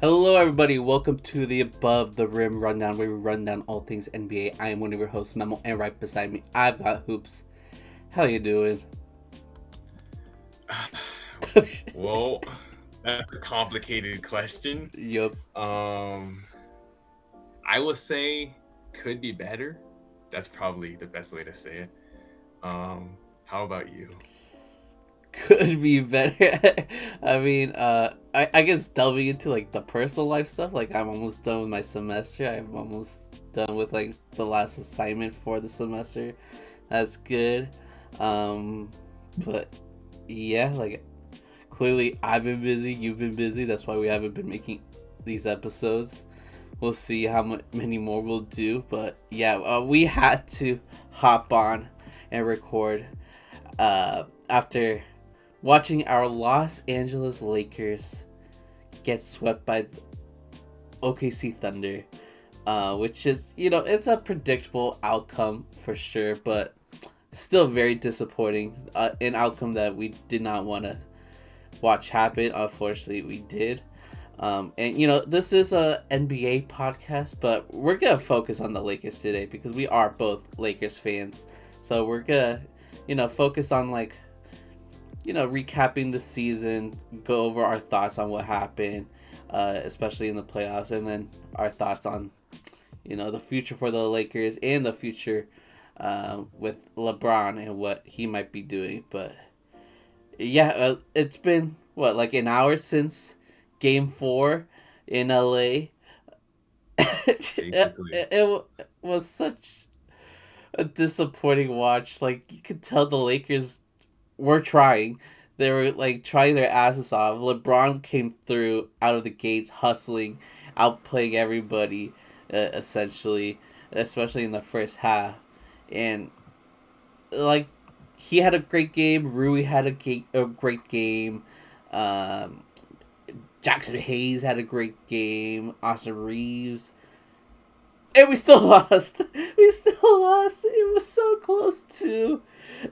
Hello, everybody. Welcome to the Above the Rim Rundown, where we run down all things NBA. I am one of your hosts, Memo, and right beside me, I've got Hoops. How you doing? Well, that's a complicated question. Yup. Um, I would say could be better. That's probably the best way to say it. How about you? Could be better. I guess delving into like the personal life stuff. Like, I'm almost done with my semester. I'm almost done with like the last assignment for the semester. That's good. Um, but yeah, like clearly I've been busy. You've been busy. That's why we haven't been making these episodes. We'll see how many more we'll do. But yeah, we had to hop on and record after watching our Los Angeles Lakers get swept by OKC Thunder, which is, it's a predictable outcome for sure, but still very disappointing. An outcome that we did not want to watch happen. Unfortunately, we did. And this is a NBA podcast, but we're gonna focus on the Lakers today because we are both Lakers fans. So we're gonna, focus on like, recapping the season, go over our thoughts on what happened, especially in the playoffs, and then our thoughts on, the future for the Lakers and the future with LeBron and what he might be doing. But yeah, it's been what, like an hour since Game 4 in LA. Basically, It was such a disappointing watch. Like, you could tell the Lakers were trying. They were like trying their asses off. LeBron came through out of the gates, hustling, outplaying everybody, essentially, especially in the first half. And like, he had a great game. Rui had a great game. Um, Jackson Hayes had a great game. Austin Reeves. And we still lost. We still lost. It was so close too.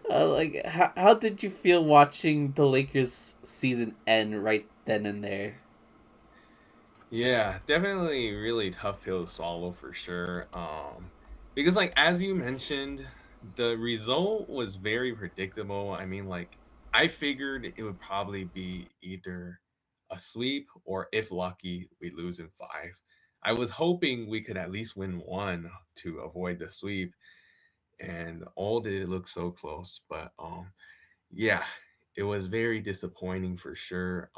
Like, how did you feel watching the Lakers season end right then and there? yeah, definitely really tough pill to swallow for sure. Because like as you mentioned, the result was very predictable. I mean, like I figured it would probably be either a sweep or if lucky, we lose in five. I was hoping we could at least win one to avoid the sweep, and all did it look so close. But yeah, it was very disappointing for sure.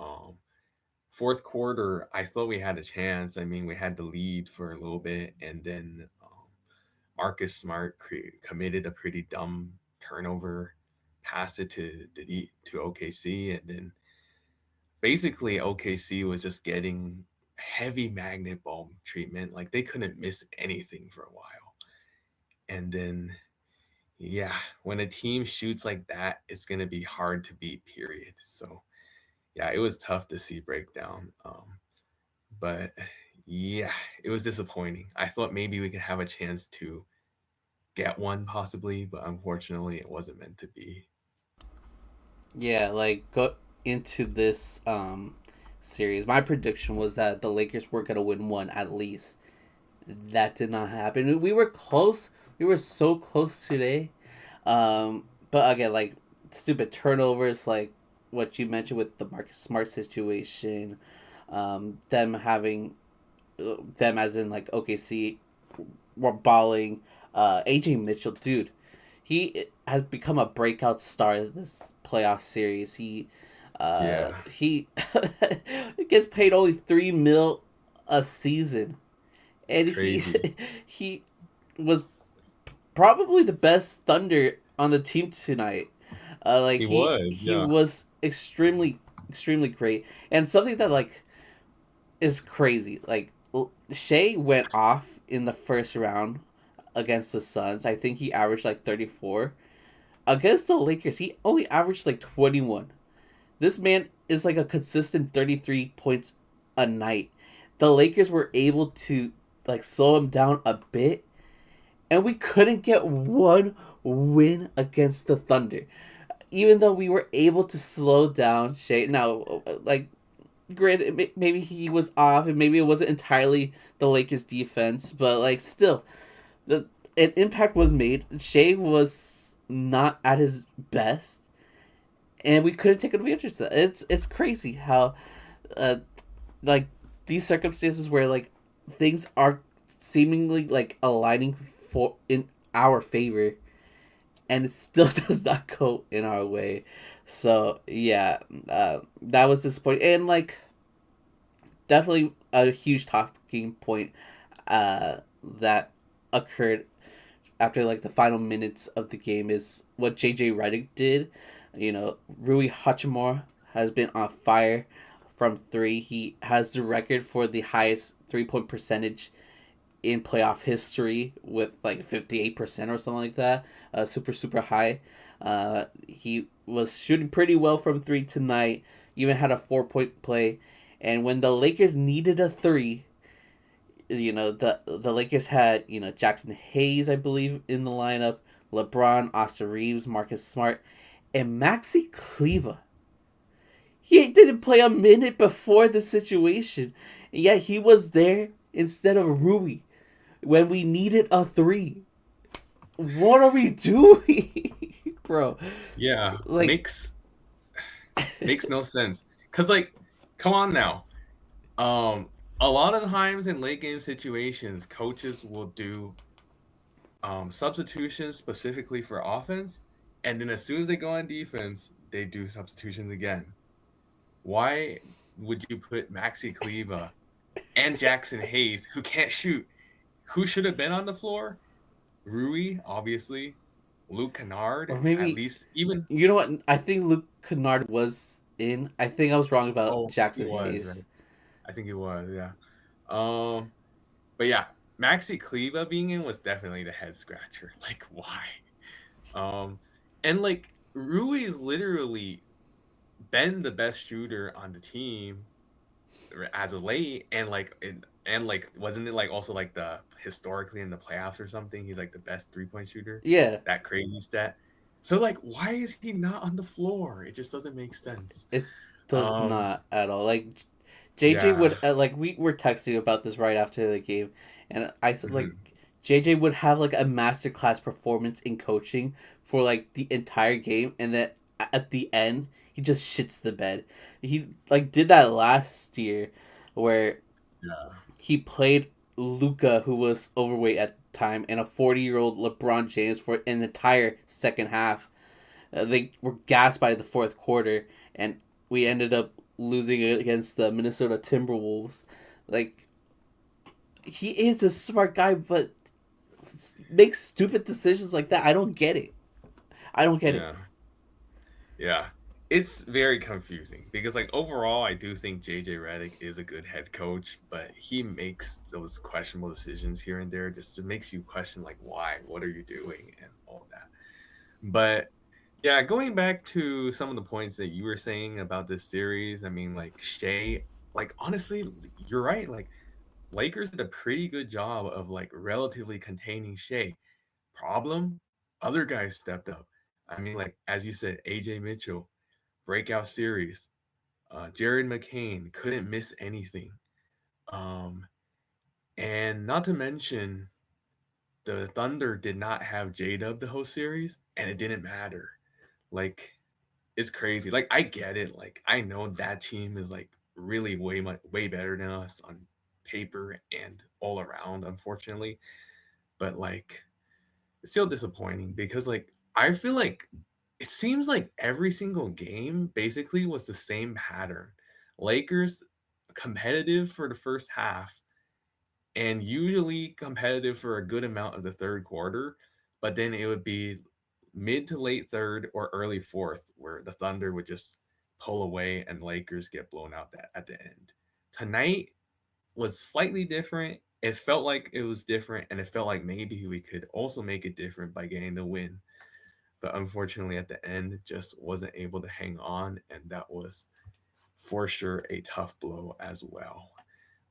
Fourth quarter, I thought we had a chance. I mean, we had the lead for a little bit, and then Marcus Smart committed a pretty dumb turnover, passed it to OKC, and then basically OKC was just getting heavy magnet ball treatment. Like they couldn't miss anything for a while, and then yeah, when a team shoots like that, it's gonna be hard to beat. Period. So yeah, it was tough to see breakdown. But yeah, it was disappointing. I thought maybe we could have a chance to get one possibly, but unfortunately it wasn't meant to be. Yeah, like, go into this series. My prediction was that the Lakers were gonna win one at least. That did not happen. We were close. We were so close today. But again, like, stupid turnovers, like what you mentioned with the Marcus Smart situation, them having them as in like OKC were balling. AJ Mitchell, dude, he has become a breakout star this playoff series. Yeah, He gets paid only 3 mil a season, it's and crazy. he was probably the best Thunder on the team tonight. Like, He he was, he yeah. was extremely great, and something that like is crazy. Like, Shea went off in the first round against the Suns. I think he averaged like 34. Against the Lakers, he only averaged like 21. This man is like a consistent 33 points a night. The Lakers were able to like slow him down a bit, and we couldn't get one win against the Thunder. Even though we were able to slow down Shea. Now, like, granted, maybe he was off, and maybe it wasn't entirely the Lakers' defense, but like still, the an impact was made. Shea was not at his best, and we couldn't take advantage of that. It's crazy how, uh, like these circumstances where like things are seemingly like aligning for in our favor, and it still does not go in our way. So yeah, that was disappointing, and like definitely a huge talking point that occurred after like the final minutes of the game is what JJ Redick did. You know, Rui Hachimura has been on fire from three. He has the record for the highest 3 point percentage in playoff history with like 58% or something like that. Super high. He was shooting pretty well from three tonight. Even had a 4 point play, and when the Lakers needed a three, you know the Lakers had Jackson Hayes, I believe, in the lineup, LeBron, Austin Reeves, Marcus Smart, and Maxi Kleba. He didn't play a minute before the situation, and yet he was there instead of Rui when we needed a three. What are we doing, bro? Yeah, Like, makes no sense. Cause like, come on now. A lot of times in late game situations, coaches will do substitutions specifically for offense, and then as soon as they go on defense, they do substitutions again. Why would you put Maxi Kleba and Jackson Hayes, who can't shoot, who should have been on the floor? Rui, obviously, Luke Kennard, or at maybe least even. you know what? I think Luke Kennard was in. I think I was wrong about Oh, he Jackson was right. Hayes. I think he was, yeah. Um, but yeah, Maxi Kleba being in was definitely the head scratcher. Like, why? Um, and like Rui's literally been the best shooter on the team as of late, and wasn't it like also like the historically in the playoffs or something? He's like the best 3 point shooter. Yeah, That crazy stat. So like, why is he not on the floor? It just doesn't make sense. it does Um, not at all. Like JJ yeah. would like we were texting about this right after the game, and I said like Mhm. JJ would have like a masterclass performance in coaching for like the entire game, and then at the end he just shits the bed. He like did that last year, where Yeah. he played Luca, who was overweight at the time, and a 40-year-old LeBron James for an entire second half. They were gassed by the fourth quarter, and we ended up losing it against the Minnesota Timberwolves. Like, he is a smart guy, but makes stupid decisions like that. I don't get it. I don't get it. Yeah. Yeah. It's very confusing because like overall I do think JJ Redick is a good head coach, but he makes those questionable decisions here and there. Just it makes you question like why, what are you doing, and all of that. But yeah, going back to some of the points that you were saying about this series, I mean like Shea, like honestly, you're right. Like Lakers did a pretty good job of like relatively containing Shea. Problem, other guys stepped up. I mean, like as you said, AJ Mitchell, breakout series. Jared McCain couldn't miss anything. Um, and not to mention, the Thunder did not have J Dub the whole series, and it didn't matter. Like, it's crazy. Like, I get it. Like, I know that team is like really way better than us on paper and all around, unfortunately. But like, it's still disappointing because like I feel like it seems like every single game basically was the same pattern. Lakers competitive for the first half and usually competitive for a good amount of the third quarter, but then it would be mid to late third or early fourth where the Thunder would just pull away and Lakers get blown out at the end. Tonight was slightly different. It felt like it was different, and it felt like maybe we could also make it different by getting the win. But unfortunately, at the end, just wasn't able to hang on, and that was for sure a tough blow as well.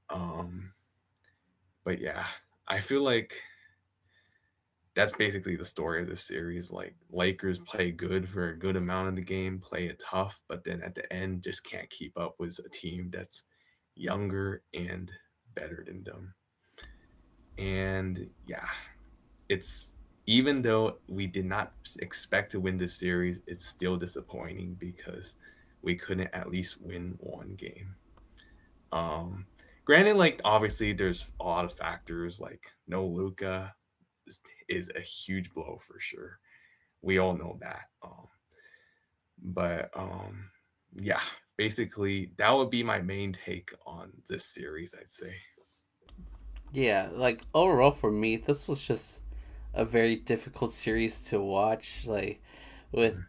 Um, but yeah, I feel like that's basically the story of this series. Like Lakers play good for a good amount of the game, play it tough, but then at the end just can't keep up with a team that's younger and better than them. And yeah, it's even though we did not expect to win this series, it's still disappointing because we couldn't at least win one game. Um, Granted, like obviously there's a lot of factors like no Luca is a huge blow for sure. We all know that. But yeah, basically that would be my main take on this series, I'd say. Yeah, like overall for me, this was just a very difficult series to watch. Like with Mhm.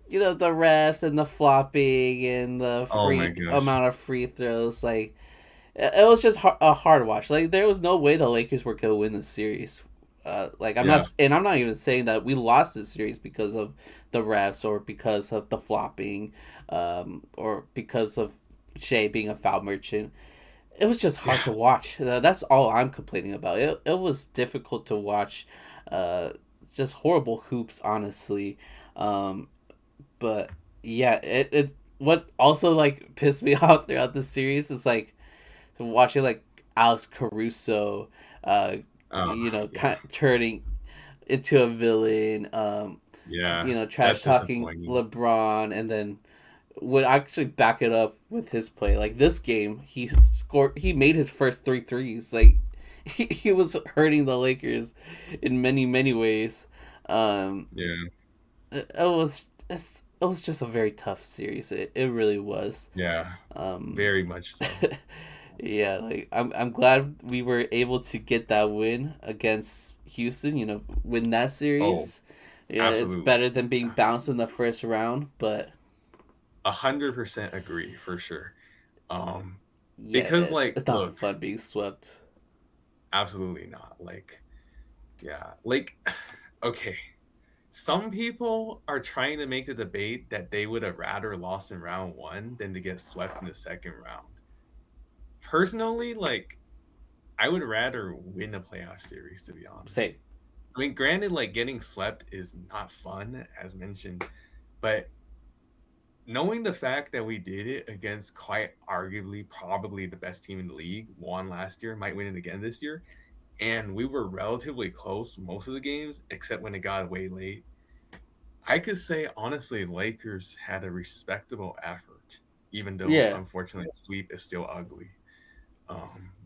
the refs and the flopping and the Oh my freak gosh. amount of free throws. Like it was just a hard watch. Like there was no way the Lakers were gonna win the series. Like Yeah. I'm not even saying that we lost the series because of the refs or because of the flopping, or because of Shea being a foul merchant. It was just hard Yeah. to watch. That's all I'm complaining about. It was difficult to watch. Uh, just horrible hoops, honestly. Um, but yeah, it what also like pissed me off throughout the series is like watching like Alex Caruso, uh, Uh, yeah. kind of turning into a villain. Yeah. Trash That's talking disappointing. LeBron, and then would actually back it up with his play. Like this game, he made his first three threes. Like he was hurting the Lakers in many ways. Um, Yeah. it was just a very tough series. It really was. Yeah. Um, Very much so. yeah, like I'm glad we were able to get that win against Houston. Win that Oh, series. Yeah, it's absolutely. better than being bounced in the first round. But 100% agree for sure. Um, yeah, because it's not look, fun being swept. absolutely not. Like, yeah, like, okay. Some people are trying to make the debate that they would have rather lost in round one than to get swept in the second round. Personally, like, I would rather win a playoff series, to be honest. Say, I mean, granted, like, getting swept is not fun, as mentioned, but knowing the fact that we did it against quite arguably probably the best team in the league, won last year, might win it again this year, and we were relatively close most of the games, except when it got away late. I could say honestly, Lakers had a respectable effort, even though yeah, unfortunately sweep is still ugly.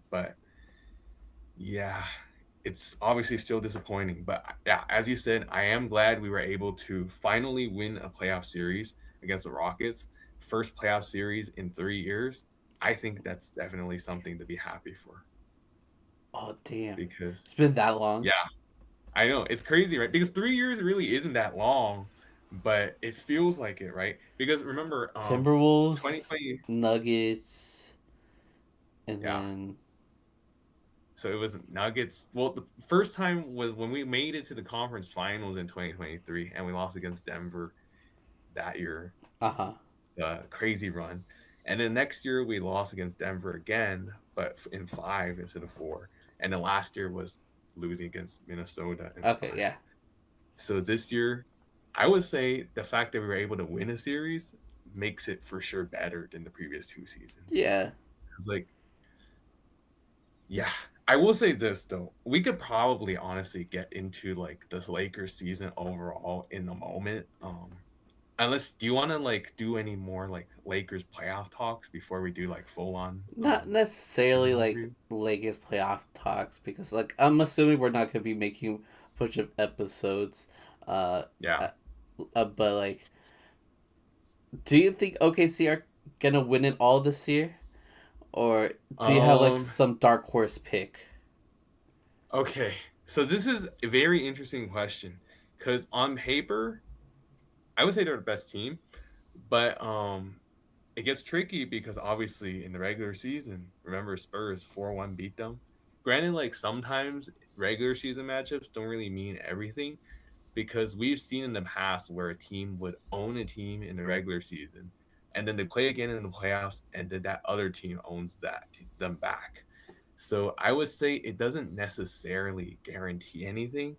But yeah, it's obviously still disappointing. But yeah, as you said, I am glad we were able to finally win a playoff series against the Rockets. First playoff series in 3 years. I think that's definitely something to be happy for oh damn, because it's been that long. yeah, I know it's crazy, right? Because 3 years really isn't that long, but it feels like it, right? Because remember, Timberwolves, 2020, Nuggets, and yeah. then So it was Nuggets. Well, the first time was when we made it to the conference finals in 2023, and we lost against Denver that year, uh-huh. the crazy run. And then next year we lost against Denver again, but in five instead of four. And then last year was losing against Minnesota in Okay, five. yeah, So this year, I would say the fact that we were able to win a series makes it for sure better than the previous two seasons. yeah, It's like, yeah, I will say this though. We could probably honestly get into like this Lakers season overall in the moment. Unless do you want to like do any more like Lakers playoff talks before we do like full on not season necessarily like overview? Lakers playoff talks because like I'm assuming we're not gonna be making a bunch of episodes. Uh, Yeah. uh, but like, do you think OKC are gonna win it all this year, or do you have like Um some dark horse pick? okay. So this is a very interesting question cuz on paper, I would say they're the best team, but it gets tricky because obviously in the regular season, remember Spurs 4-1 beat them. Granted, like sometimes regular season matchups don't really mean everything because we've seen in the past where a team would own a team in the regular season and then they play again in the playoffs and then that other team owns them back. So I would say it doesn't necessarily guarantee anything,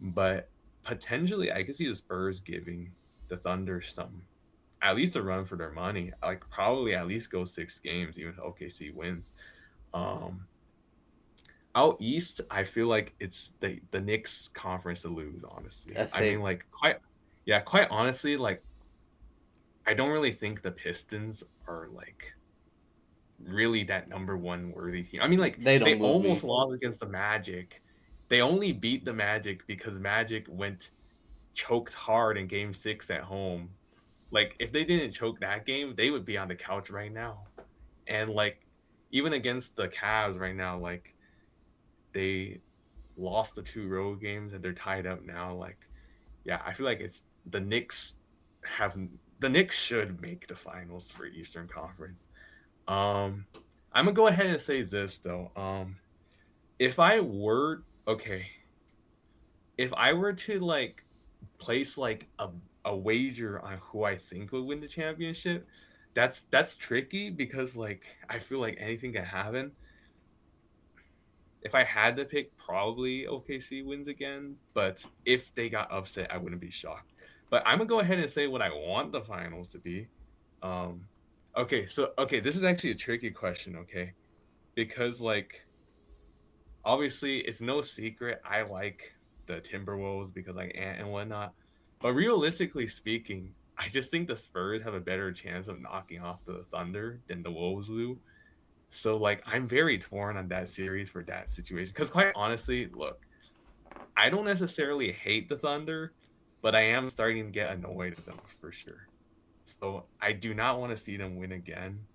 but potentially I could see the Spurs giving the Thunder some at least a run for their money. Like probably at least go 6 games, even if OKC wins. Um, Out east, I feel like it's the Knicks conference to lose. Honestly, I I mean, say like quite honestly, like I don't really think the Pistons are like really that number one worthy team. I mean, like they they don't move almost me. lost against the Magic. They only beat the Magic because Magic went choked hard in Game 6 at home. Like if they didn't choke that game, they would be on the couch right now. And like even against the Cavs right now, like they lost the 2 road games and they're tied up now. Like yeah, I feel like it's have the Knicks should make the finals for Eastern Conference. Um, I'm gonna go ahead and say this though. If I were okay, if I were to like place like a wager on who I think would win the championship, that's tricky because like I feel like anything can happen. If I had to pick, probably OKC wins again. But if they got upset, I wouldn't be shocked. But I'm gonna go ahead and say what I want the finals to be. Um, okay, this is actually a tricky question. Okay, because like obviously it's no secret I like the Timberwolves because like Ant and whatnot. But realistically speaking, I just think the Spurs have a better chance of knocking off the Thunder than the Wolves do. So like I'm very torn on that series for that situation. Because quite honestly, look, I don't necessarily hate the Thunder, but I am starting to get annoyed at them for sure. So I do not want to see them win again.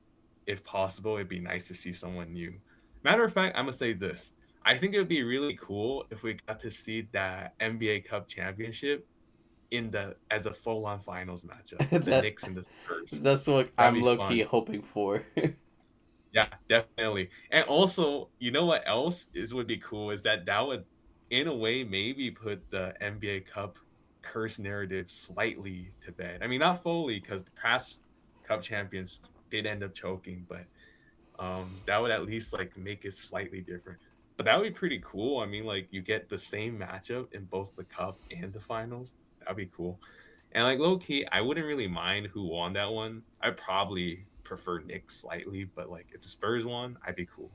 If possible, it'd be nice to see someone new. Matter of fact, I'm gonna say this. I think it would be really cool if we got to see that NBA Cup championship in the as a full on finals matchup. The that Knicks and the Spurs. that's what That'd I'm be low key fun. hoping for. Yeah, definitely. And also, you know what else is would be cool is that would, in a way, maybe put the NBA Cup curse narrative slightly to bed. I mean, not fully because the past Cup champions did end up choking, but that would at least like make it slightly different. But that would be pretty cool. I mean, like you get the same matchup in both the Cup and the finals. That'd be cool. And like low key, I wouldn't really mind who won that one. I probably prefer Knicks slightly, but like if the Spurs won, I'd be cool.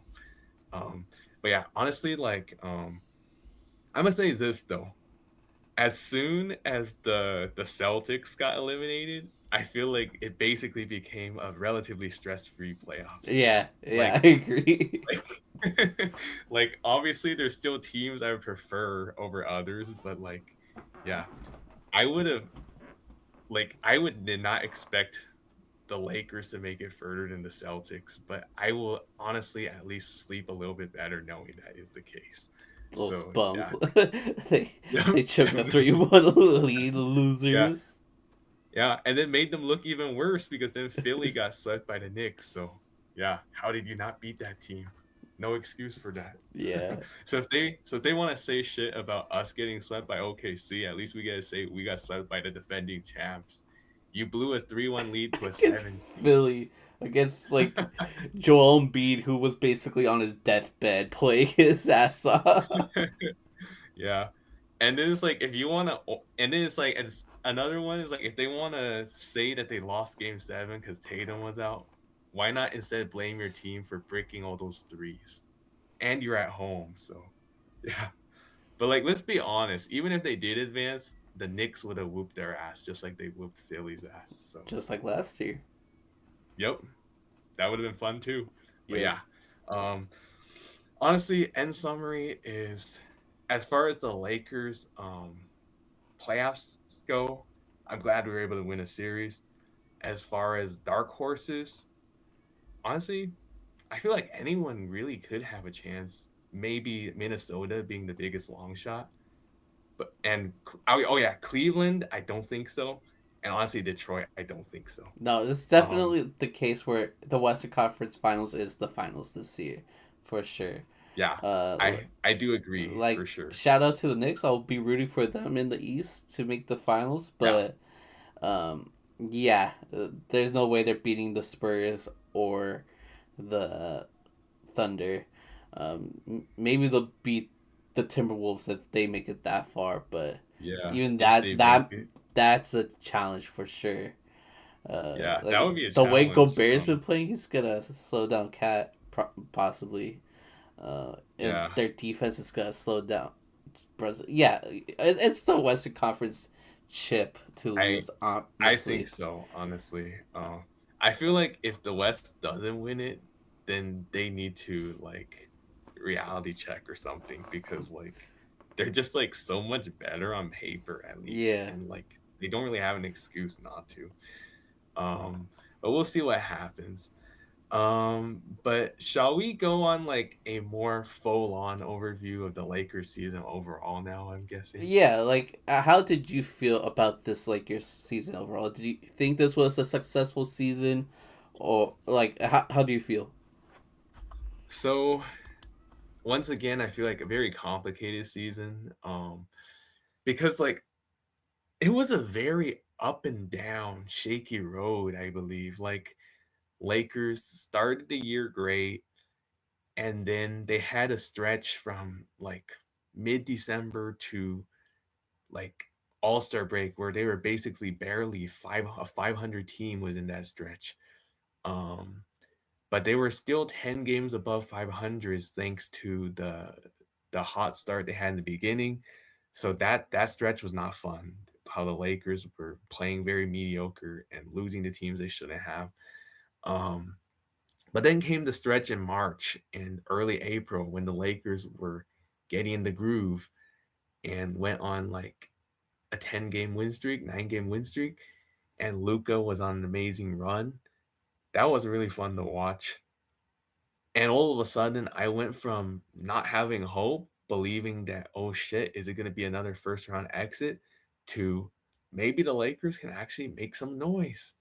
Um, but yeah, honestly, like I'm gonna say this though. As soon as the Celtics got eliminated, I feel like it basically became a relatively stress-free playoffs. Yeah, yeah, Like I agree. like like obviously there's still teams I would prefer over others, but like yeah, I would have I would did not expect the Lakers to make it further than the Celtics, but I will honestly at least sleep a little bit better knowing that is the case. Those So bums. yeah, they yeah, they took a 3-1 lead, yeah, losers. yeah, and it made them look even worse because then Philly got swept by the Knicks. So yeah, how did you not beat that team? No excuse for that. Yeah. So if they want to say shit about us getting swept by OKC, at least we gotta say we got swept by the defending champs. You blew a 3-1 lead to a Against 7 seed. Philly. Against like Joel Embiid, who was basically on his deathbed playing his ass off. Yeah. And then it's like if you want to, and then it's like another one is like if they want to say that they lost Game 7 because Tatum was out, why not instead blame your team for breaking all those threes? And you're at home, so yeah. But like, let's be honest. Even if they did advance, the Knicks would have whooped their ass just like they whooped Philly's ass. So Just like last year. yep, that would have been fun too. But Yep. yeah, um, honestly, end summary is as far as the Lakers playoffs go, I'm glad we were able to win a series. As far as dark horses, honestly, I feel like anyone really could have a chance. Maybe Minnesota being the biggest long shot, but oh yeah, Cleveland, I don't think so, and honestly, Detroit, I don't think so. No, it's Um, definitely the case where the Western Conference Finals is the finals this year, for sure. yeah, Uh, I do agree for like sure. shout out to the Knicks. I'll be rooting for them in the East to make the finals, Yeah, but yeah, there's no way they're beating the Spurs or the Thunder. Maybe they'll beat the Timberwolves if they make it that far, but Yeah, even if they make it. that's a challenge for sure. Yeah, that Like would be a the way challenge. Gobert's been playing, he's gonna slow down Cat possibly, and Yeah, their defense is gonna slow down. Yeah, it's the Western Conference chip to I lose, I think honestly. so, honestly. I feel like if the West doesn't win it, then they need to like reality check or something because like they're just like so much better on paper at least, Yeah, and like they don't really have an excuse not to. But we'll see what happens. But shall we go on like a more full-on overview of the Lakers season overall now, I'm guessing? yeah. Like, how did you feel about this like your season overall? Did you think this was a successful season, or like how do you feel? So once again, I feel like a very complicated season. Because like it was a very up and down, shaky road, I believe. Like Lakers started the year great, and then they had a stretch from like mid-December to like All-Star break where they were basically barely 500 team was in that stretch. Um, but they were still 10 games above 500 thanks to the hot start they had in the beginning. So that stretch was not fun. How the Lakers were playing very mediocre and losing to teams they shouldn't have. Um, but then came the stretch in March and early April when the Lakers were getting in the groove and went on like a 10-game win streak, 9-game win streak, and Luca was on an amazing run. That was really fun to watch. And all of a sudden, I went from not having hope, believing that, oh shit, is it going to be another first round exit, to maybe the Lakers can actually make some noise.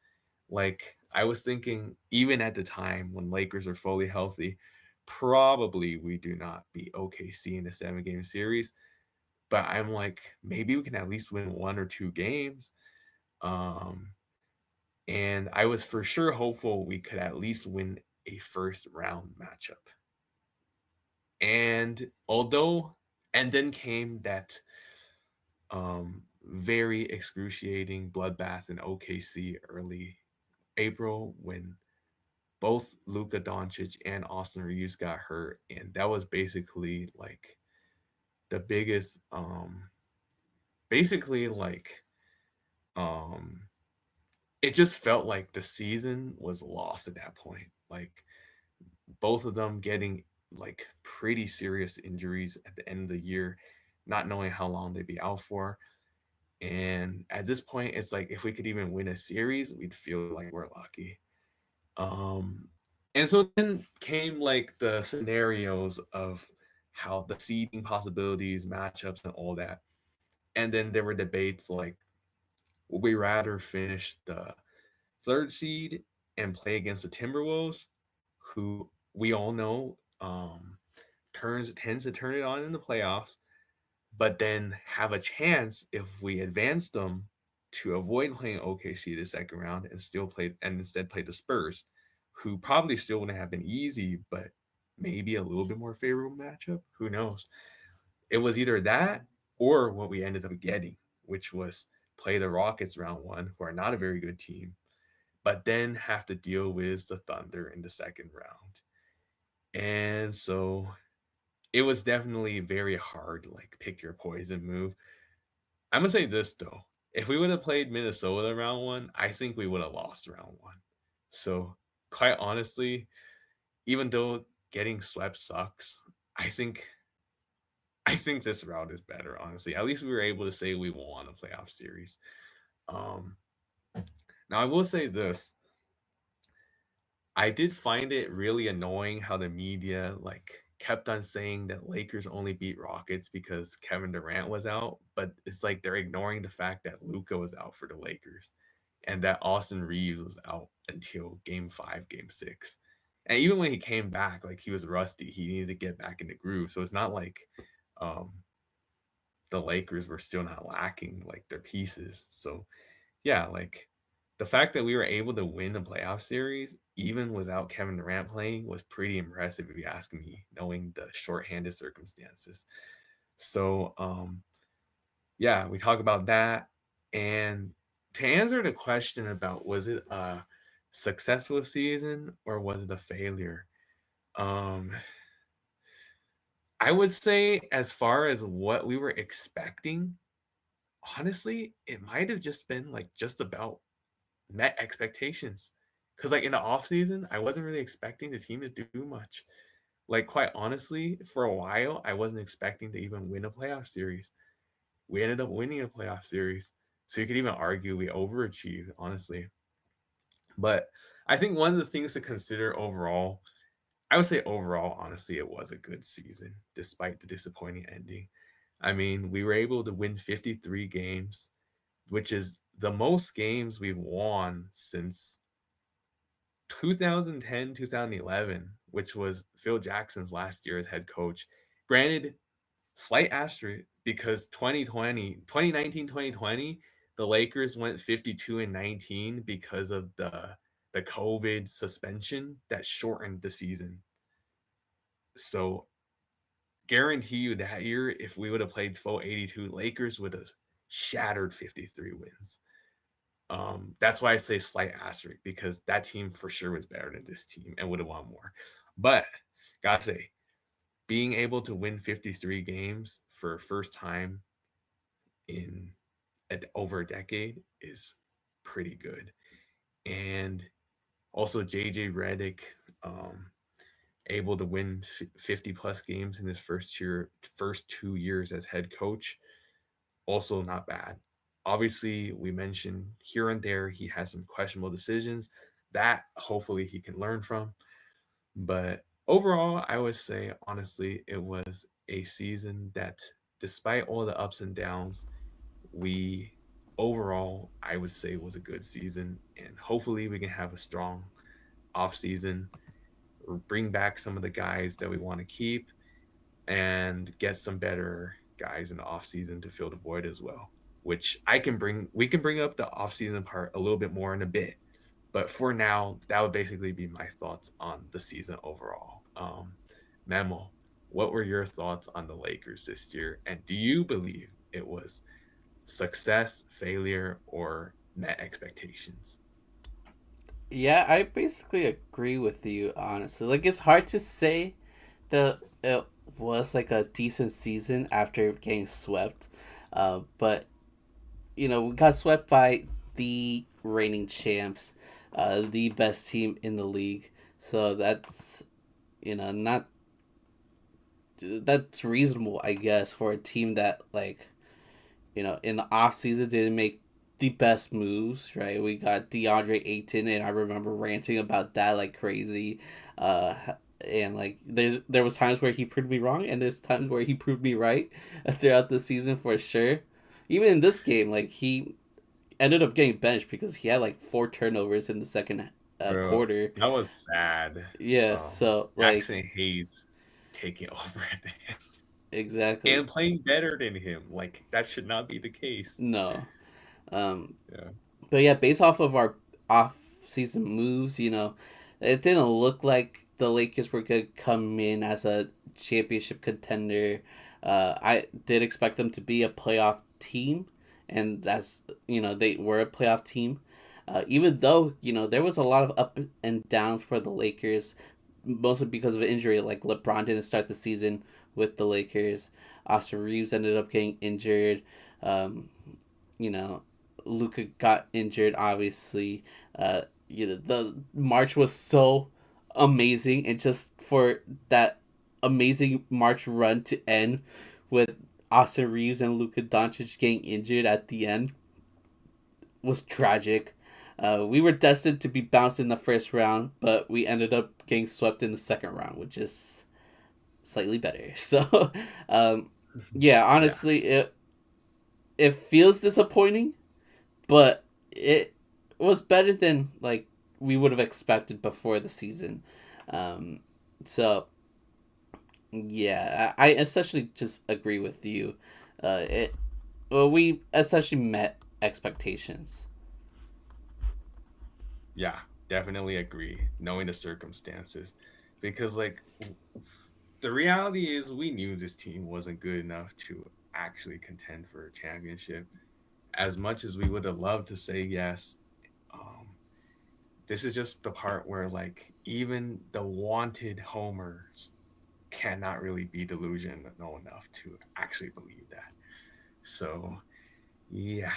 Like, I was thinking, even at the time when Lakers are fully healthy, probably we do not beat OKC in a 7-game series. But I'm like, maybe we can at least win 1 or 2 games. Um, and I was for sure hopeful we could at least win a first round matchup. And although, and then came that very excruciating bloodbath in OKC early April when both Luka Doncic and Austin Reeves got hurt, and that was basically like the biggest, basically like, um, it just felt like the season was lost at that point. Like both of them getting like pretty serious injuries at the end of the year, not knowing how long they'd be out for. And at this point, it's like if we could even win a series, we'd feel like we're lucky. Um, and so then came like the scenarios of how the seeding possibilities, matchups, and all that. And then there were debates like, would we rather finish the third seed and play against the Timberwolves, who we all know tends to turn it on in the playoffs, but then have a chance if we advance them to avoid playing OKC the second round and still play and instead play the Spurs, who probably still wouldn't have been easy, but maybe a little bit more favorable matchup. Who knows? It was either that or what we ended up getting, which was play the Rockets round one, who are not a very good team, but then have to deal with the Thunder in the second round. And so it was definitely very hard, like pick your poison move. I'm gonna say this though. If we would have played Minnesota round one, I think we would have lost round one. So quite honestly, even though getting swept sucks, I think I think this route is better, honestly. At least we were able to say we won a playoff series. Um Now I will say this. I did find it really annoying how the media like kept on saying that Lakers only beat Rockets because Kevin Durant was out, but it's like they're ignoring the fact that Luca was out for the Lakers and that Austin Reeves was out until game 5, game 6. And even when he came back, like he was rusty, he needed to get back in the groove. So it's not like um the Lakers were still not lacking like their pieces. So yeah, like the fact that we were able to win a playoff series, even without Kevin Durant playing, was pretty impressive if you ask me, knowing the shorthanded circumstances. So yeah, we talk about that. And to answer the question about was it a successful season or was it a failure? Um I would say as far as what we were expecting, honestly, it might have just been like just about met expectations. Cause like in the off season, I wasn't really expecting the team to do much. Like quite honestly, for a while, I wasn't expecting to even win a playoff series. We ended up winning a playoff series. So you could even argue we overachieved, honestly. But I think one of the things to consider overall, I would say overall, honestly, it was a good season despite the disappointing ending. I mean, we were able to win 53 games, which is the most games we've won since 2010, 2011, which was Phil Jackson's last year as head coach. Granted, slight asterisk because 2019, 2020, the Lakers went 52 and 19 because of the COVID suspension that shortened the season. So guarantee you that year, if we would have played full 82, Lakers would have shattered 53 wins. That's why I say slight asterisk because that team for sure was better than this team and would have won more. But gotta say, being able to win 53 games for first time in over a decade is pretty good. And also JJ Redick, um, able to win 50 plus games in his first 2 years as head coach, also not bad. Obviously, we mentioned here and there he has some questionable decisions that hopefully he can learn from. But overall, I would say honestly, it was a season that, despite all the ups and downs, we overall, I would say, was a good season. And hopefully, we can have a strong off season, bring back some of the guys that we want to keep, and get some better guys in the off season to fill the void as well. Which we can bring up the off season part a little bit more in a bit. But for now, that would basically be my thoughts on the season overall. Memo, what were your thoughts on the Lakers this year? And do you believe it was success, failure, or met expectations? Yeah, I basically agree with you, honestly. Like, it's hard to say that it was like a decent season after getting swept. But, we got swept by the reigning champs, the best team in the league. So not that's reasonable, I guess, for a team that, like, in the off season didn't make the best moves, right? We got DeAndre Ayton, and I remember ranting about that like crazy. Uh, and like there was times where he proved me wrong, and there's times where he proved me right throughout the season for sure. Even in this game, like he ended up getting benched because he had like 4 turnovers in the second Bro, quarter. that was sad. Yeah, so like Jackson Hayes taking over at the end exactly. and playing better than him. Like that should not be the case. No. Um, Yeah. But yeah, based off of our off-season moves, it didn't look like the Lakers were gonna come in as a championship contender. I did expect them to be a playoff team, and they were a playoff team. Even though there was a lot of up and downs for the Lakers, mostly because of injury. Like LeBron didn't start the season with the Lakers. Austin Reeves ended up getting injured. Um, you know, Luca got injured. Obviously, the March was so amazing, and just for that amazing March run to end with Austin Reeves and Luka Doncic getting injured at the end was tragic. We were destined to be bounced in the first round, but we ended up getting swept in the second round, which is slightly better. So, yeah, Yeah. honestly, it feels disappointing, but it was better than like we would have expected before the season. Um, so yeah, I essentially just agree with you. It well, we essentially met expectations. Yeah, definitely agree, knowing the circumstances. Because, like, the reality is we knew this team wasn't good enough to actually contend for a championship. As much as we would have loved to say yes, um, this is just the part where like even the wanted homers cannot really be delusional enough to actually believe that. So yeah,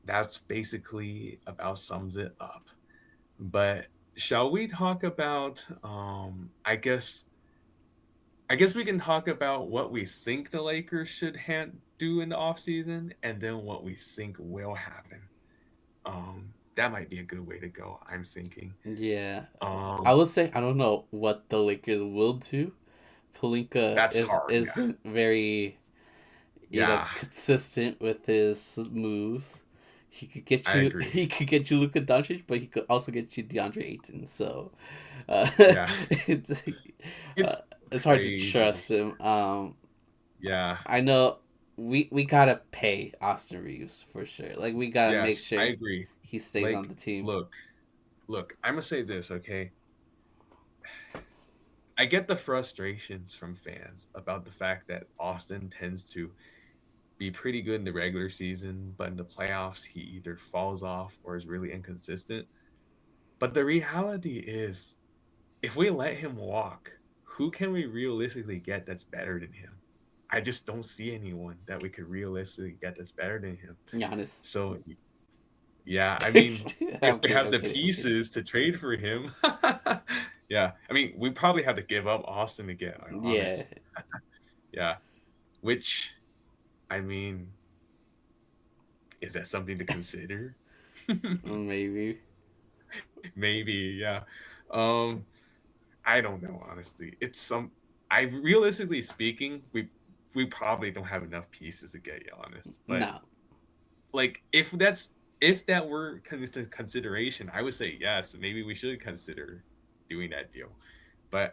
that's basically about sums it up. But shall we talk about I guess we can talk about what we think the Lakers should do in the offseason and then what we think will happen. That might be a good way to go, I'm thinking. Yeah, I Um would say I don't know what the Lakers will do. Palinka that's hard, yeah. isn't very Yeah, consistent with his moves. He could get I you agree. he could get you Luka Doncic, but he could also get you DeAndre Ayton. So uh, Yeah. it's uh, It's it's hard to crazy. trust him. Yeah. I know we gotta pay Austin Reeves for sure. Like we gotta make Yes, I sure agree. he stays on Like, the team. look, I'm gonna say this, okay? I get the frustrations from fans about the fact that Austin tends to be pretty good in the regular season, but in the playoffs, he either falls off or is really inconsistent. But the reality is, if we let him walk, who can we realistically get that's better than him? I just don't see anyone that we could realistically get that's better than him. Giannis. So, yeah, I mean, if I'm we kidding. have I'm the kidding. I'm kidding. pieces to trade for him, yeah, I mean, we probably have to give up Austin to get Yeah, honest. Yeah, which, I mean, is that something to consider? maybe. Maybe, yeah. Um, I don't know, honestly. I realistically speaking, we probably don't have enough pieces to get Giannis. But No. like, if that were into consideration, I would say yes. Maybe we should consider doing that deal. But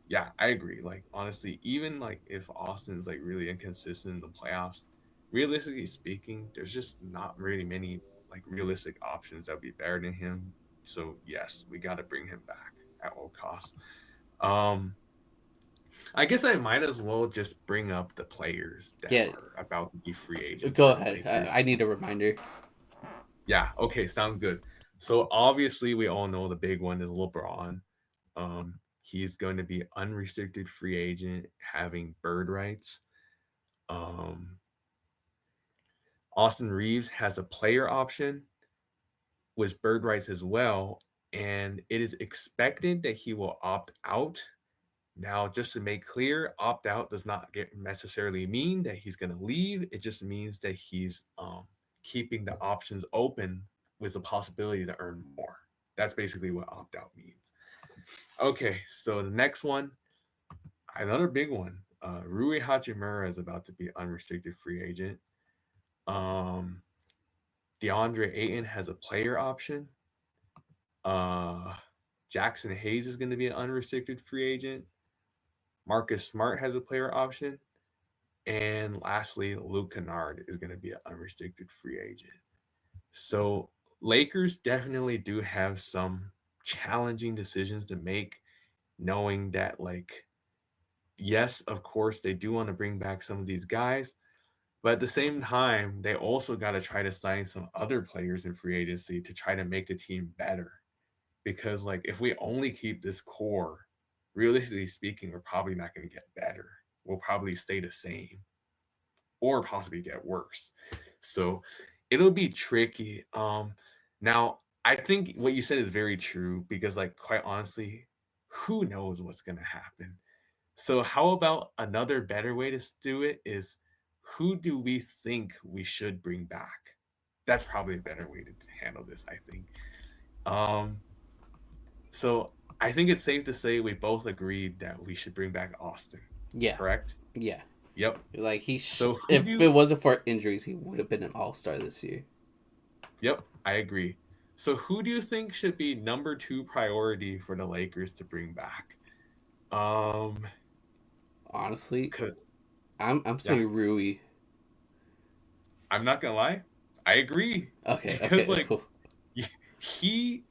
yeah, I agree. Like honestly, even like if Austin's like really inconsistent in the playoffs, realistically speaking, there's just not really many like realistic options that would be better than him. So yes, we got to bring him back at all costs. Um, I guess I might as well just bring up the players that Yeah. are about to be free agents Go for the ahead. Lakers. I need a reminder. Yeah, okay, sounds good. So obviously we all know the big one is LeBron. He's going to be unrestricted free agent, having bird rights. Um, Austin Reeves has a player option with bird rights as well, and it is expected that he will opt out. Now, just to make clear, opt out does not necessarily mean that he's going to leave. It just means that he's keeping the options open with the possibility to earn more. That's basically what opt out means. Okay, so the next one, another big one. Rui Hachimura is about to be unrestricted free agent. Um, DeAndre Ayton has a player option. Uh, Jackson Hayes is going to be an unrestricted free agent. Marcus Smart has a player option. And lastly, Luke Kennard is going to be an unrestricted free agent. So Lakers definitely do have some challenging decisions to make, knowing that, like, yes, of course, they do want to bring back some of these guys, but at the same time, they also got to try to sign some other players in free agency to try to make the team better. Because, like, if we only keep this core, realistically speaking, we're probably not going to get better. We'll probably stay the same or possibly get worse. So it'll be tricky. Now I think what you said is very true because, like, quite honestly, who knows what's gonna happen? So how about another better way to do it is who do we think we should bring back? That's probably a better way to handle this, I think. Um, so I think it's safe to say we both agreed that we should bring back Austin, Yeah. correct? Yeah. Yep. Like So who do if it you wasn't for injuries, he would have been an all-star this year. Yep, I agree. So who do you think should be number two priority for the Lakers to bring back? Um, Honestly, could, I'm yeah, saying Rui. I'm not gonna lie, I agree Okay. because Okay. like Cool. he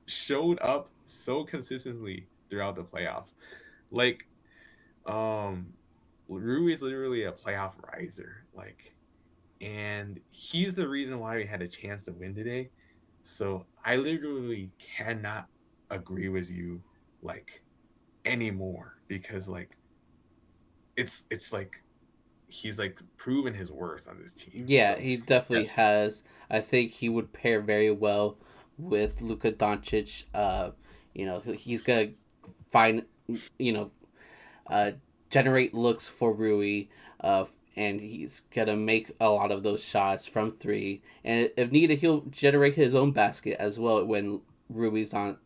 showed up so consistently throughout the playoffs. Like Um, Rui's literally a playoff riser, and he's the reason why we had a chance to win today. So I literally cannot agree with you like anymore because it's like he's like proven his worth on this team. Yeah, So he definitely yes, has. I think he would pair very well with Luka Doncic. He's gonna find, you know, uh, generate looks for Rui, uh, and he's gonna make a lot of those shots from three. And if needed, he'll generate his own basket as well when Rui's on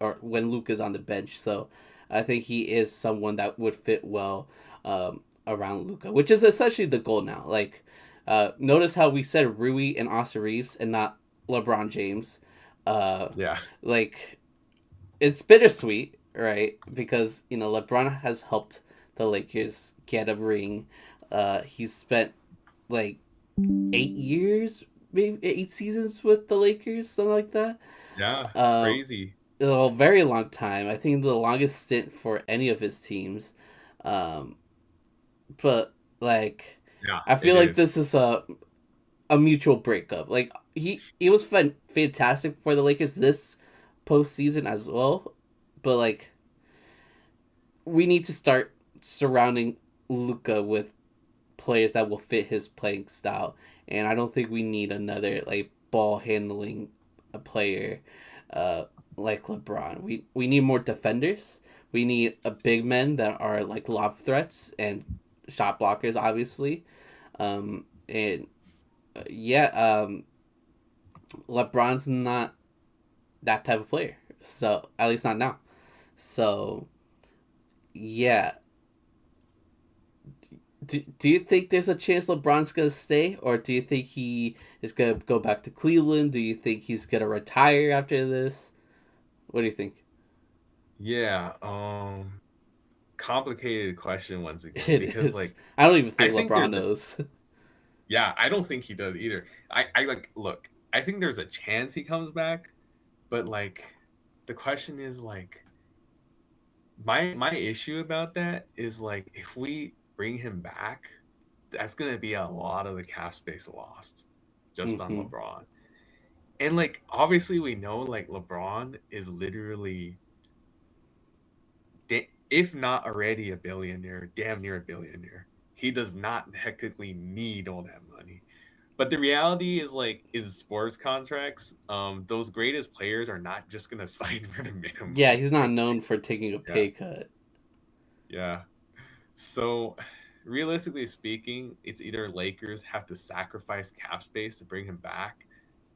or when Luka's on the bench. So I think he is someone that would fit well around Luka, which is essentially the goal now. Like, notice how we said Rui and Austin Reeves and not LeBron James. Uh, yeah, like it's bittersweet, right? Because LeBron has helped the Lakers get a ring. He's spent like 8 years, maybe 8 seasons with the Lakers, something like that. yeah, Uh, crazy. a very long time. I think the longest stint for any of his teams. Um, but like, Yeah, I feel it like is. this is a mutual breakup. Like he was fantastic for the Lakers this postseason as well, but like we need to start surrounding Luca with players that will fit his playing style, and I don't think we need another like ball handling a player uh, like LeBron. We need more defenders. We need a big men that are like lob threats and shot blockers, obviously. And yeah, LeBron's not that type of player. So at least not now. So yeah, do you think there's a chance LeBron's gonna stay, or do you think he is gonna go back to Cleveland? Do you think he's gonna retire after this? What do you think? Yeah, complicated question once again It because is. I don't even I think think LeBron there's a knows. yeah, I don't think he does either. I like look, I think there's a chance he comes back, but the question is my issue about that is if we bring him back, that's gonna be a lot of the cap space lost just on Hmm. LeBron. And obviously we know LeBron is literally if not already a billionaire, damn near a billionaire. He does not technically need all that money. But the reality is in sports contracts, those greatest players are not just gonna sign for the Yeah, minimum. he's not known for taking a Yeah, pay cut. yeah. So realistically speaking, it's either Lakers have to sacrifice cap space to bring him back,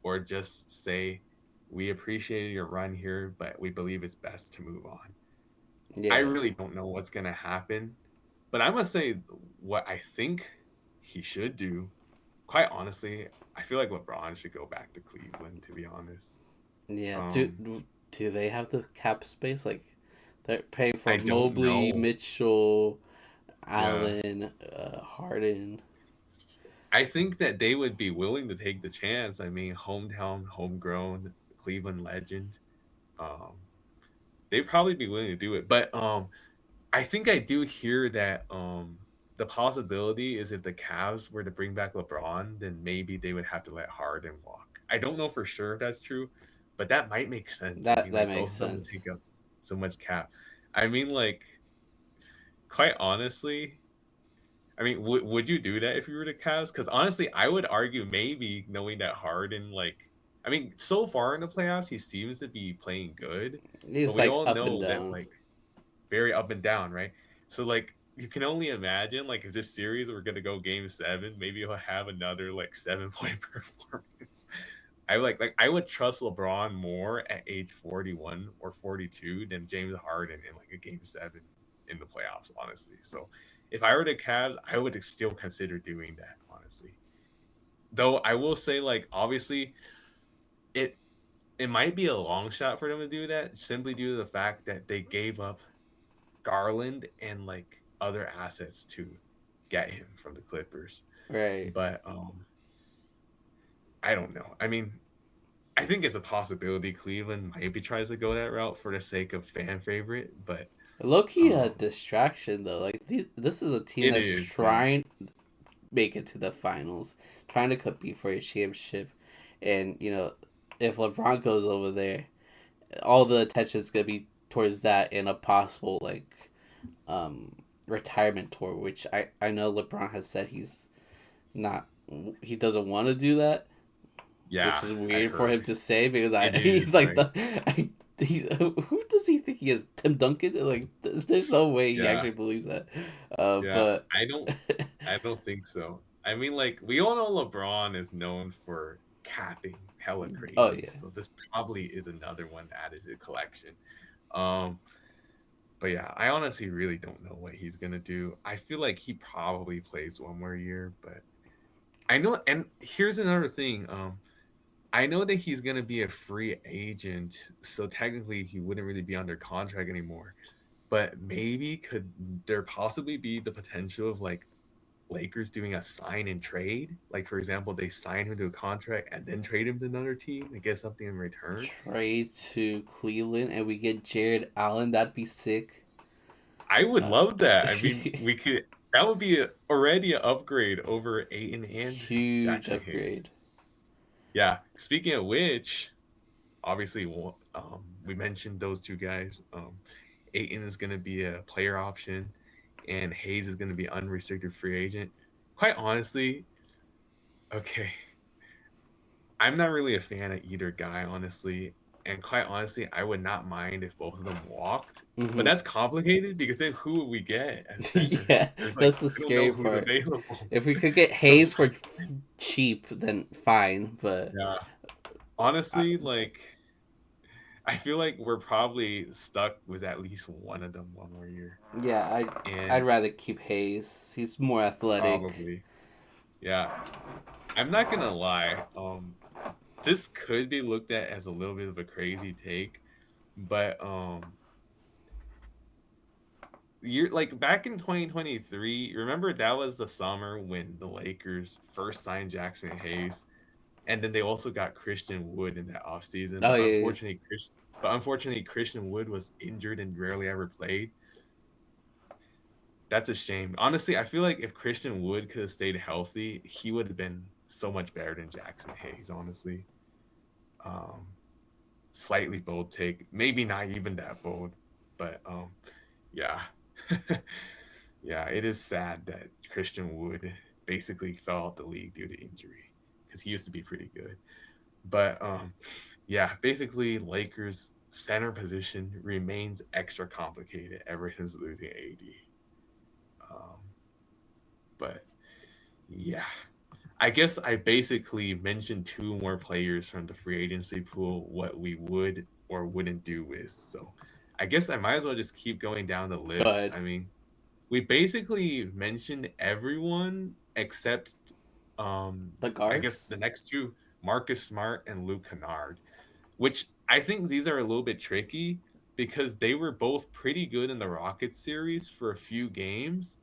or just say, we appreciated your run here, but we believe it's best to move on. I Yeah, really don't know what's gonna happen, but I must say what I think he should do. Quite honestly, I feel like LeBron should go back to Cleveland. To be honest, yeah. um, Do they have the cap space? Like they're paying for I don't Mobley, know. Mitchell, Yeah, Allen, Harden. I think that they would be willing to take the chance. I mean, hometown, homegrown Cleveland legend. Um, they'd probably be willing to do it. But I think I do hear that the possibility is if the Cavs were to bring back LeBron, then maybe they would have to let Harden walk. I don't know for sure if that's true, but that might make sense. I mean, That both makes of them would take sense. up so much cap. I mean, quite honestly, I mean, would you do that if you were the Cavs? Because honestly, I would argue maybe knowing that Harden, I mean, so far in the playoffs, he seems to be playing good, but He's we like all up and know that down. very up and down, right? So you can only imagine if this series were gonna go game seven, maybe he'll have another 7 point performance. I would trust LeBron more at age 41 or 42 than James Harden in a game seven in the playoffs, honestly. So if I were the Cavs, I would still consider doing that, honestly. Though I will say, obviously, it it might be a long shot for them to do that simply due to the fact that they gave up Garland and other assets to get him from the Clippers. Right. But I don't know. I mean, I think it's a possibility Cleveland maybe tries to go that route for the sake of fan favorite, but Low key a Um, distraction though. Like this is a team it that's is, yeah, trying make it to the finals, trying to compete for a championship, and if LeBron goes over there, all the attention is gonna be towards that and a possible um retirement tour, which I know LeBron has said not he doesn't want to do that, which yeah. is I weird for him heard to say because it he's is like like, who does he think he is, Tim Duncan? Like there's no way he yeah, actually believes that, yeah. but I don't think so. I mean, like we all know LeBron is known for capping hella oh crazy, yeah. so this probably is another one added to the collection. Um, but yeah, I honestly really don't know what he's gonna do. I feel like he probably plays one more year, but I know. And here's another thing. I know that he's gonna be a free agent, so technically he wouldn't really be under contract anymore. But maybe could there possibly be the potential of like Lakers doing a sign and trade? Like for example, they sign him to a contract and then trade him to another team and get something in return. Trade to Cleveland and we get Jared Allen. That'd be sick. I would Uh, love that. I mean, we could. That would be already an upgrade over Aiton and huge Jackson Hayes. upgrade. Yeah. Speaking of which, obviously, we mentioned those two guys. Aiton is going to be a player option, and Hayes is going to be unrestricted free agent. Quite honestly, okay, I'm not really a fan of either guy, honestly. And quite honestly, I would not mind if both of them walked. But Hmm. that's complicated because then who would we get at center? Yeah, There's like that's the I don't know scary who's part. available. If we could get So Hayes for cheap, then fine. But yeah, I, honestly, like I feel like we're probably stuck with at least one of them one more year, yeah, I'd and rather keep Hayes. He's more athletic. probably yeah. I'm not gonna lie. This could be looked at as a little bit of a crazy take, but you're like back in 2023. Remember that was the summer when the Lakers first signed Jackson Hayes, and then they also got Christian Wood in that offseason. Oh But yeah, yeah. unfortunately, Christian Wood was injured and rarely ever played. That's a shame. Honestly, I feel like if Christian Wood could have stayed healthy, he would have been so much better than Jackson Hayes. Honestly, um, slightly bold take, maybe not even that bold, but yeah, yeah, it is sad that Christian Wood basically fell out the league due to injury because he used to be pretty good. But yeah, basically Lakers center position remains extra complicated ever since losing AD. Um, but yeah, I guess I basically mentioned two more players from the free agency pool, what we would or wouldn't do with. So I guess I might as well just keep going down the Go list. ahead. I mean, we basically mentioned everyone except The I guess the guards. next two, Marcus Smart and Luke Kennard, which I think these are a little bit tricky because they were both pretty good in the Rockets series for a few games.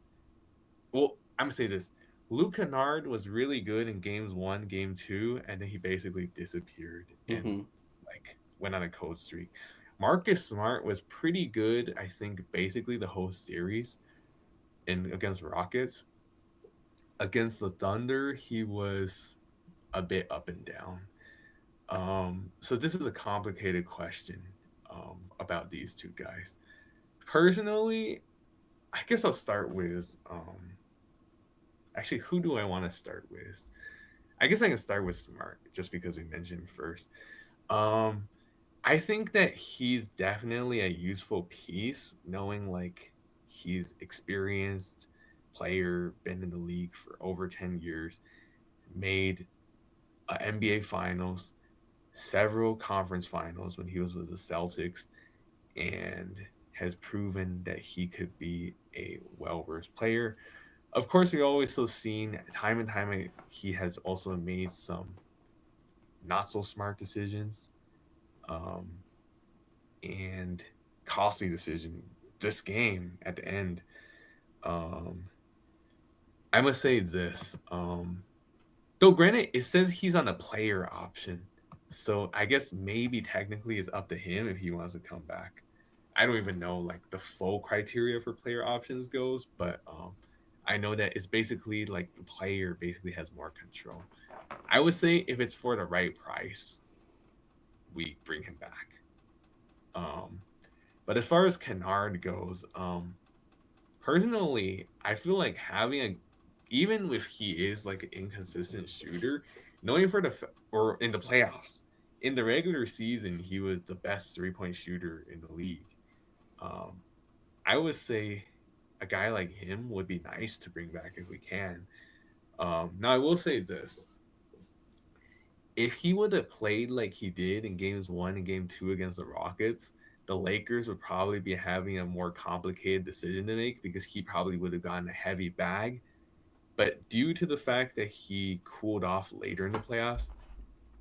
Well, I'm gonna say this. Luke Kennard was really good in games one, game two, and then he basically disappeared and Mm-hmm. like went on a cold streak. Marcus Smart was pretty good, I think, basically the whole series in against Rockets. Against the Thunder, he was a bit up and down. So this is a complicated question about these two guys. Personally, I guess I'll start with actually who do I want to start with? I guess I can start with Smart just because we mentioned him first. Um, I think that he's definitely a useful piece, knowing like he's experienced player, been in the league for over 10 years, made a NBA finals, several conference finals when he was with the Celtics, and has proven that he could be a well-versed player. Of course, we always so seen time and time he has also made some not so smart decisions, um, and costly decision. This game at the end, um, I must say this. Though granted, it says he's on a player option, so I guess maybe technically it's up to him if he wants to come back. I don't even know like the full criteria for player options goes, but I know that it's basically like the player basically has more control. I would say if it's for the right price, we bring him back. Um, but as far as Kennard goes, personally, I feel like having a, even if he is like an inconsistent shooter, knowing for or in the playoffs, in the regular season, he was the best 3-point shooter in the league. Um, I would say a guy like him would be nice to bring back if we can. Now I will say this: if he would have played like he did in games 1 and game 2 against the Rockets, the Lakers would probably be having a more complicated decision to make because he probably would have gotten a heavy bag. But due to the fact that he cooled off later in the playoffs,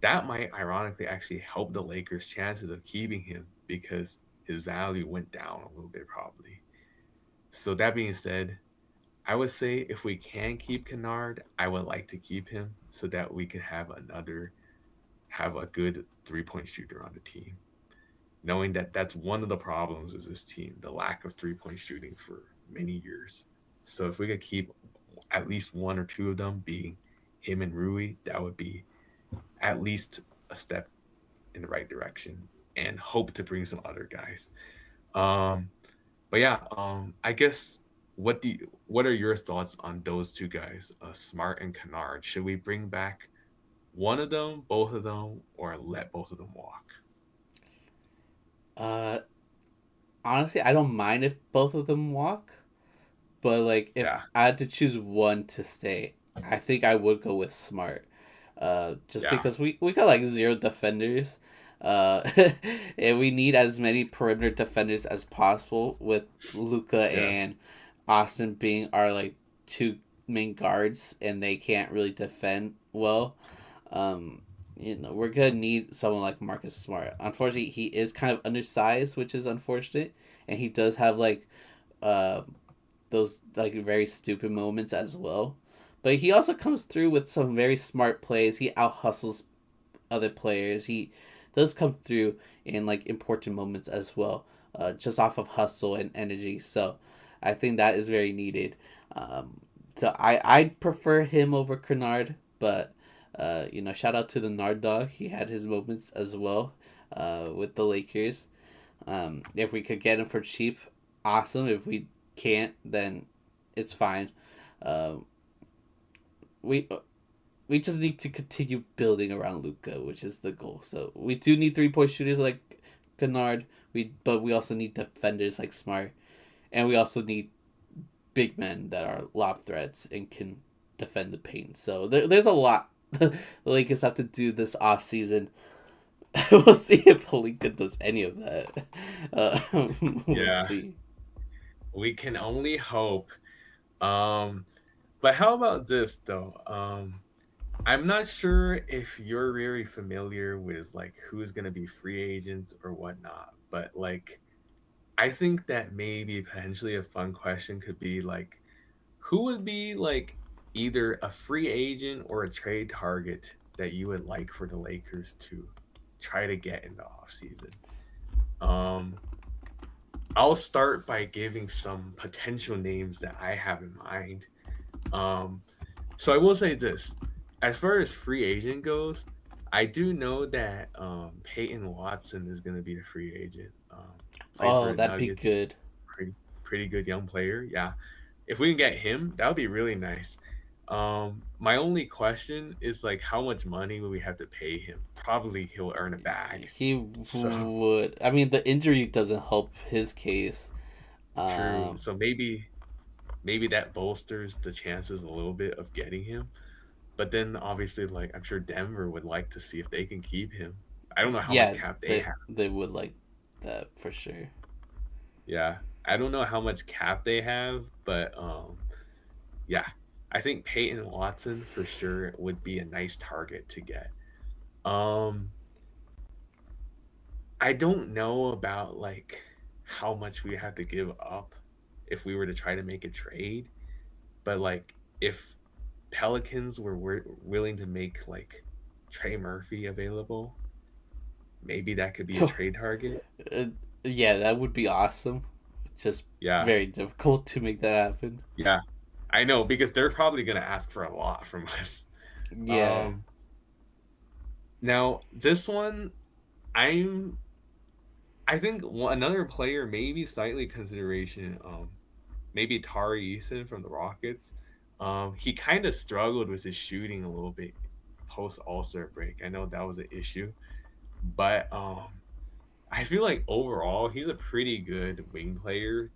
that might ironically actually help the Lakers' chances of keeping him because his value went down a little bit probably. So that being said, I would say if we can keep Kennard, I would like to keep him so that we can have a good 3-point shooter on the team. Knowing that that's one of the problems with this team, the lack of 3-point shooting for many years. So if we could keep at least one or two of them being him and Rui, that would be at least a step in the right direction and hope to bring some other guys. Um, but yeah, I guess what are your thoughts on those two guys, Smart and Kennard? Should we bring back one of them, both of them, or let both of them walk? Uh, Honestly, I don't mind if both of them walk, but like if Yeah, I had to choose one to stay, I think I would go with Smart. Just yeah, because we got like zero defenders, uh, and we need as many perimeter defenders as possible with Luca and yes, Austin being our like two main guards, and they can't really defend well. Um, we're gonna need someone like Marcus Smart. Unfortunately, he is kind of undersized, which is unfortunate, and he does have like uh, those like very stupid moments as well. But he also comes through with some very smart plays. He out hustles other players. He does come through in like important moments as well, just off of hustle and energy. So I think that is very needed. So I'd prefer him over Kennard, but shout out to the Nard dog. He had his moments as well with the Lakers. If we could get him for cheap, awesome. If we can't, then it's fine. Um, we we just need to continue building around Luca, which is the goal. So we do need 3-point shooters like Kennard. But we also need defenders like Smart, and we also need big men that are lob threats and can defend the paint. So there's a lot the Lakers have to do this off season. We'll see if Palinka does any of that. We'll yeah. see. We can only hope. Um, but how about this though? I'm not sure if you're very familiar with like who's gonna be free agents or whatnot, but like I think that maybe potentially a fun question could be like who would be like either a free agent or a trade target that you would like for the Lakers to try to get in the offseason? Um, I'll start by giving some potential names that I have in mind. Um, so I will say this: as far as free agent goes, I do know that Peyton Watson is going to be the free agent. Plays for Oh, the that'd be Nuggets, good. pretty good young player. Yeah, if we can get him, that would be really nice. My only question is like how much money will we have to pay him? Probably he'll earn a bag. He So would. I mean, the injury doesn't help his case. true. Um, So maybe that bolsters the chances a little bit of getting him. But then obviously, like I'm sure Denver would like to see if they can keep him. I don't know how much yeah, cap they they have. they would like that for sure. Yeah, I don't know how much cap they have, but yeah, I think Peyton Watson for sure would be a nice target to get. Um, I don't know about like how much we have to give up if we were to try to make a trade, but like if Pelicans were willing to make like Trey Murphy available, maybe that could be a trade target. Yeah, that would be awesome. Just Yeah, very difficult to make that happen. yeah, I know because they're probably gonna ask for a lot from us. Yeah. Um, Now this one, I'm I think another player maybe slightly consideration. Maybe Tari Eason from the Rockets. He kind of struggled with his shooting a little bit post All Star break. I know that was an issue, but I feel like overall he's a pretty good wing player.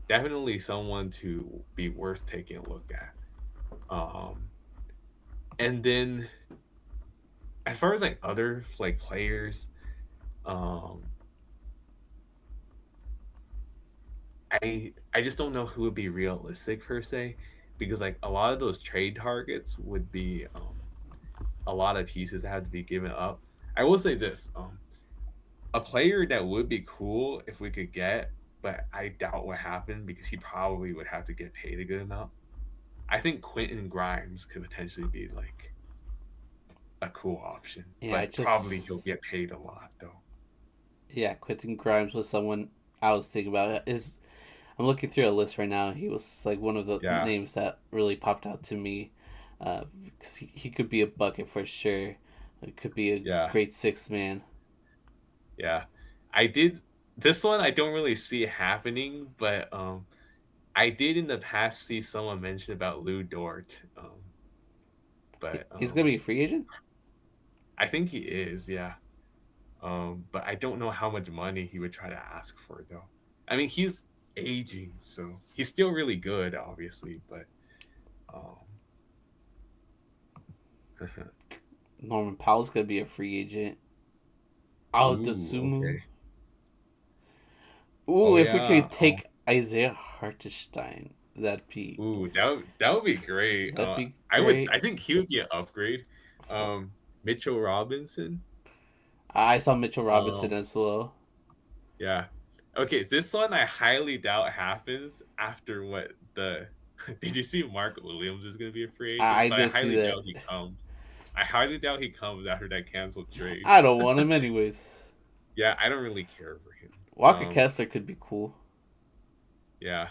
Definitely someone to be worth taking a look at. Um, and then as far as like other like players, um, I just don't know who would be realistic per se, because like a lot of those trade targets would be a lot of pieces that have to be given up. I will say this: a player that would be cool if we could get, but I doubt what happened because he probably would have to get paid a good amount. I think Quentin Grimes could potentially be like a cool option, Yeah, I but probably he'll just get paid a lot though. yeah, Quentin Grimes was someone I was thinking about. Is I'm looking through a list right now. He was like one of the Yeah, names that really popped out to me. 'Cause he could be a bucket for sure. It could be a yeah, great sixth man. yeah. I did this one. I don't really see it happening, but I did in the past see someone mention about Lou Dort, but He's gonna be a free agent. I think he is, yeah. But I don't know how much money he would try to ask for though. I mean, he's aging, so he's still really good, obviously, but um, Norman Powell's gonna be a free agent. Oh, ooh, Dosumu. okay. Ooh, Oh if we yeah. could take Isaiah Hartenstein, That would be great. that'd be great. I think he would be an upgrade. For, Mitchell Robinson. I saw Mitchell Robinson Um, as well. yeah. Okay, this one I highly doubt happens after what the did you see Mark Williams is gonna be a free agent? I But I did see highly that. doubt he comes. I highly doubt he comes after that canceled trade. I don't want him anyways. Yeah, I don't really care for him. Walker Kessler could be cool. Yeah,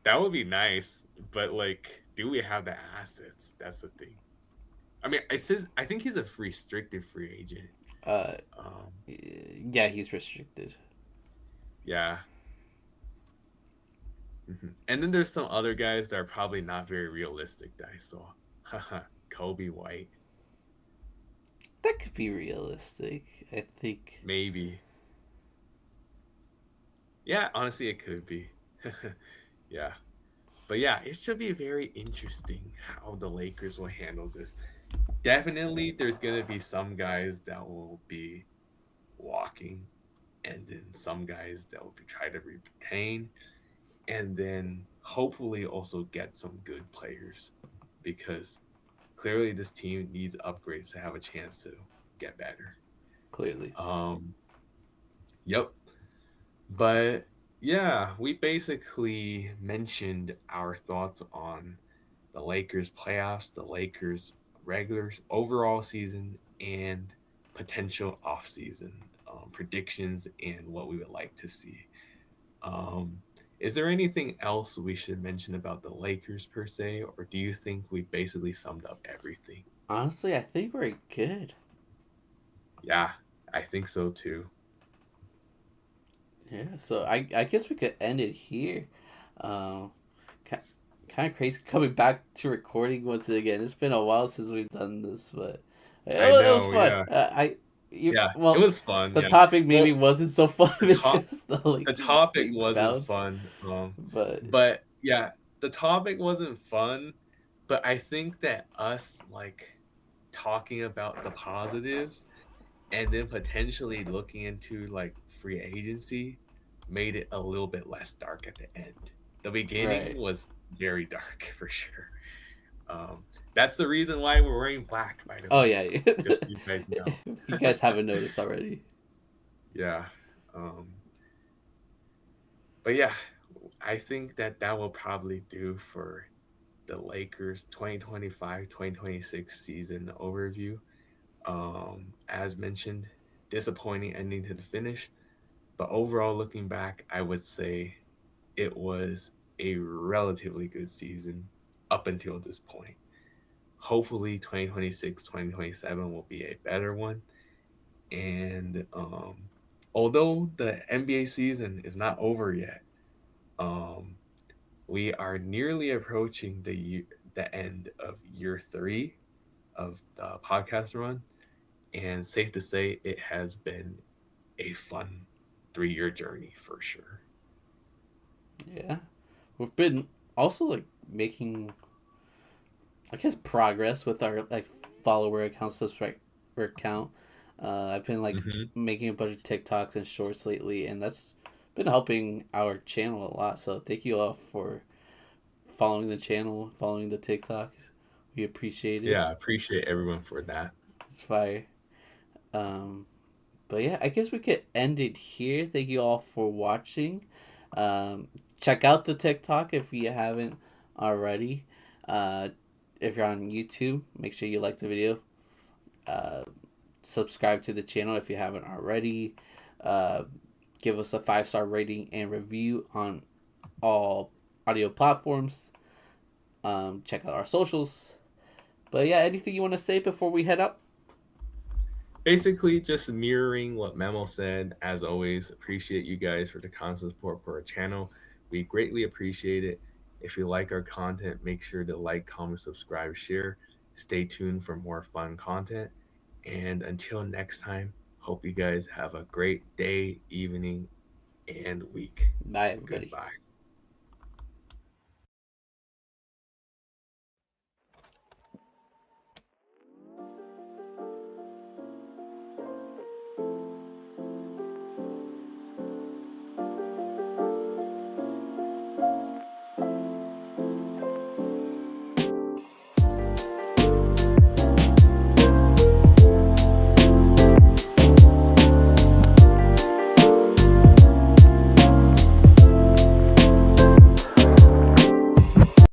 that would be nice, but like, do we have the assets? That's the thing. I mean, I think he's a restricted free agent. Uh, Um, yeah, he's restricted. yeah. And then there's some other guys that are probably not very realistic that I saw. Haha, Kobe White, That could be realistic. I think. maybe. Yeah, honestly, it could be. Yeah. But yeah, it should be very interesting how the Lakers will handle this. Definitely, there's going to be some guys that will be walking, and then some guys that will be trying to retain, and then hopefully also get some good players because clearly this team needs upgrades to have a chance to get better. Clearly. Um, yep. But yeah, we basically mentioned our thoughts on the Lakers playoffs, the Lakers regular overall season, and potential offseason predictions and what we would like to see. Um, is there anything else we should mention about the Lakers per se, or do you think we basically summed up everything? Honestly, I think we're good. Yeah, I think so too. Yeah, so I guess we could end it here. Um, kind of crazy coming back to recording once again. It's been a while since we've done this, but I it was know, fun. yeah. Yeah, it Well, was fun. the Yeah. topic maybe Well, wasn't so fun the top because the the Lakers topic being wasn't bounced, fun. but But yeah, the topic wasn't fun, but I think that us like talking about the positives and then potentially looking into like free agency made it a little bit less dark at the end. The beginning right. was very dark for sure. That's the reason why we're wearing black, by the Oh way. yeah, Just so you guys know. if you guys haven't noticed already. Yeah. Um, but yeah, I think that that will probably do for the Lakers 2025-2026 season overview. As mentioned, disappointing ending to the finish. But overall, looking back, I would say it was a relatively good season up until this point. Hopefully, 2026, 2027 will be a better one. And although the NBA season is not over yet, um, we are nearly approaching the end of year 3 of the podcast run, and safe to say it has been a fun 3-year journey for sure. Yeah, we've been also like making, I guess, progress with our like follower account, subscriber account. I've been like Hmm. making a bunch of TikToks and shorts lately, and that's been helping our channel a lot. So thank you all for following the channel, following the TikToks. We appreciate it. Yeah, I appreciate everyone for that. It's fire. Um, but yeah, I guess we could end it here. Thank you all for watching. Um, Check out the TikTok if you haven't already. Uh, if you're on YouTube, make sure you like the video. Uh, Subscribe to the channel if you haven't already. Uh, Give us a 5-star rating and review on all audio platforms. Check out our socials. But yeah, anything you want to say before we head out? Basically, just mirroring what Memo said. As always, appreciate you guys for the constant support for our channel. We greatly appreciate it. If you like our content, make sure to like, comment, subscribe, share. Stay tuned for more fun content. And until next time, hope you guys have a great day, evening, and week. Bye, everybody. Goodbye.